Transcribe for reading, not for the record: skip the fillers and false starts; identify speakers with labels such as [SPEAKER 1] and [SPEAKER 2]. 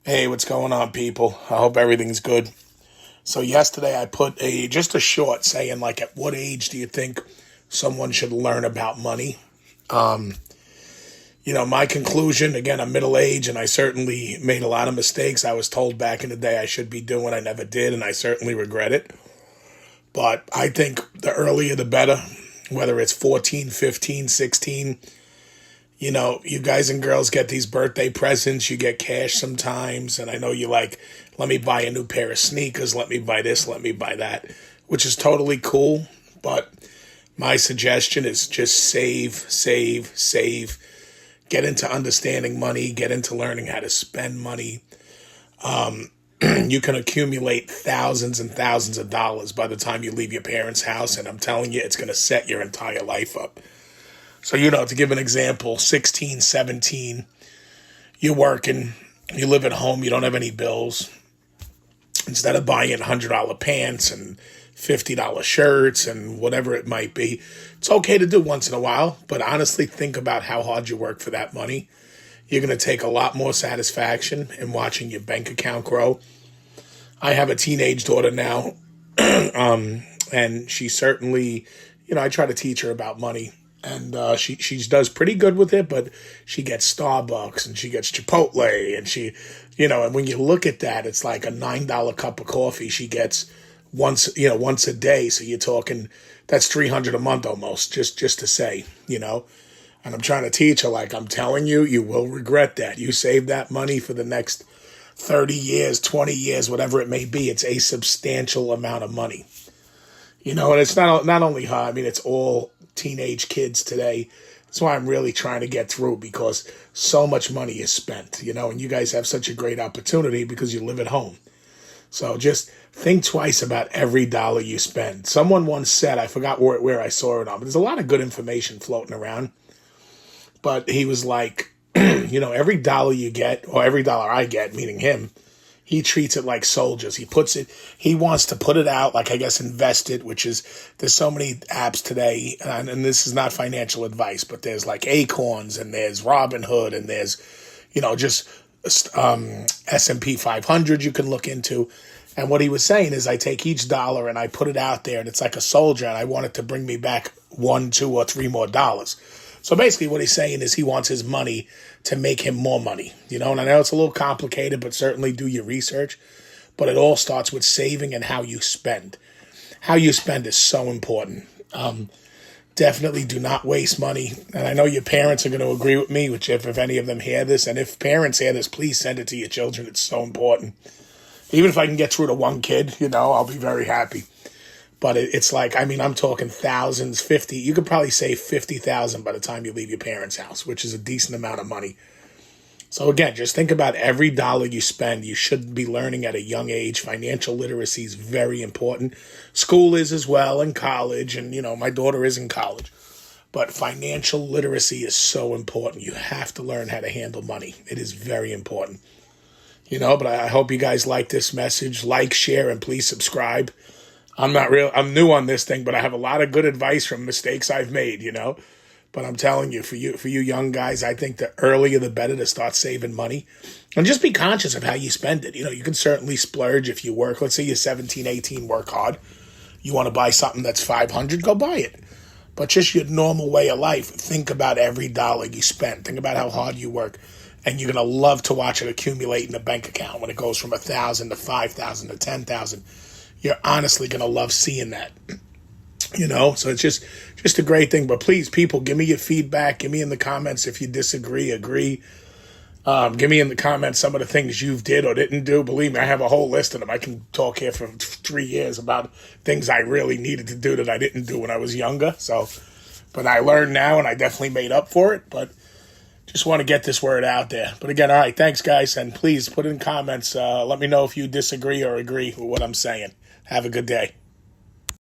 [SPEAKER 1] Hey, what's going on, people? I hope everything's good. So yesterday I put just a short saying like, at what age do you think someone should learn about money? Um, my conclusion, again, I'm middle age and I certainly made a lot of mistakes. I was told back in the day I should be doing, I never did, and I certainly regret it. But I think the earlier the better, whether it's 14, 15, 16. You guys and girls get these birthday presents, you get cash sometimes, and I know you like, let me buy a new pair of sneakers, let me buy this, let me buy that, which is totally cool. But my suggestion is just save, save, save. Get into understanding money, get into learning how to spend money. You can accumulate thousands and thousands of dollars by the time you leave your parents' house, and I'm telling you, it's going to set your entire life up. So, to give an example, 16, 17, you're working, you live at home, you don't have any bills. Instead of buying $100 pants and $50 shirts and whatever it might be, it's okay to do once in a while, but honestly, think about how hard you work for that money. You're going to take a lot more satisfaction in watching your bank account grow. I have a teenage daughter now, and she certainly, I try to teach her about money. And she does pretty good with it, but she gets Starbucks and she gets Chipotle and and when you look at that, it's like a $9 cup of coffee she gets once a day. So you're talking, that's 300 a month almost, just to say, and I'm trying to teach her, like, I'm telling you, you will regret that. You save that money for the next 30 years, 20 years, whatever it may be. It's a substantial amount of money. And it's not only her. I mean, it's all teenage kids today. That's why I'm really trying to get through, because so much money is spent, and you guys have such a great opportunity because you live at home. So just think twice about every dollar you spend. Someone once said, I forgot where I saw it on, but there's a lot of good information floating around. But he was like, every dollar you get, or every dollar I get, meaning him, he treats it like soldiers. He wants to put it out, like, I guess, invest it, which is, there's so many apps today, and this is not financial advice, but there's like Acorns, and there's Robinhood, and there's, just S&P 500 you can look into. And what he was saying is, I take each dollar and I put it out there, and it's like a soldier, and I want it to bring me back one, two, or three more dollars. So basically what he's saying is he wants his money to make him more money, and I know it's a little complicated, but certainly do your research. But it all starts with saving and how you spend. How you spend is so important. Definitely do not waste money. And I know your parents are going to agree with me, which if any of them hear this, and if parents hear this, please send it to your children. It's so important. Even if I can get through to one kid, I'll be very happy. But it's like, I mean, I'm talking thousands, 50. You could probably save 50,000 by the time you leave your parents' house, which is a decent amount of money. So again, just think about every dollar you spend. You should be learning at a young age. Financial literacy is very important. School is as well, and college, and my daughter is in college. But financial literacy is so important. You have to learn how to handle money. It is very important. But I hope you guys like this message. Like, share, and please subscribe. I'm new on this thing, but I have a lot of good advice from mistakes I've made, But I'm telling you, for you young guys, I think the earlier the better to start saving money. And just be conscious of how you spend it. You can certainly splurge if you work. Let's say you're 17, 18, work hard. You want to buy something that's 500, go buy it. But just your normal way of life, think about every dollar you spend. Think about how hard you work. And you're going to love to watch it accumulate in a bank account when it goes from 1,000 to 5,000 to 10,000. You're honestly going to love seeing that. So it's just a great thing. But please, people, give me your feedback. Give me in the comments if you disagree, agree. Give me in the comments some of the things you did or didn't do. Believe me, I have a whole list of them. I can talk here for 3 years about things I really needed to do that I didn't do when I was younger. But I learned now, and I definitely made up for it. But just want to get this word out there. But again, all right, thanks, guys. And please put in comments. Let me know if you disagree or agree with what I'm saying. Have a good day.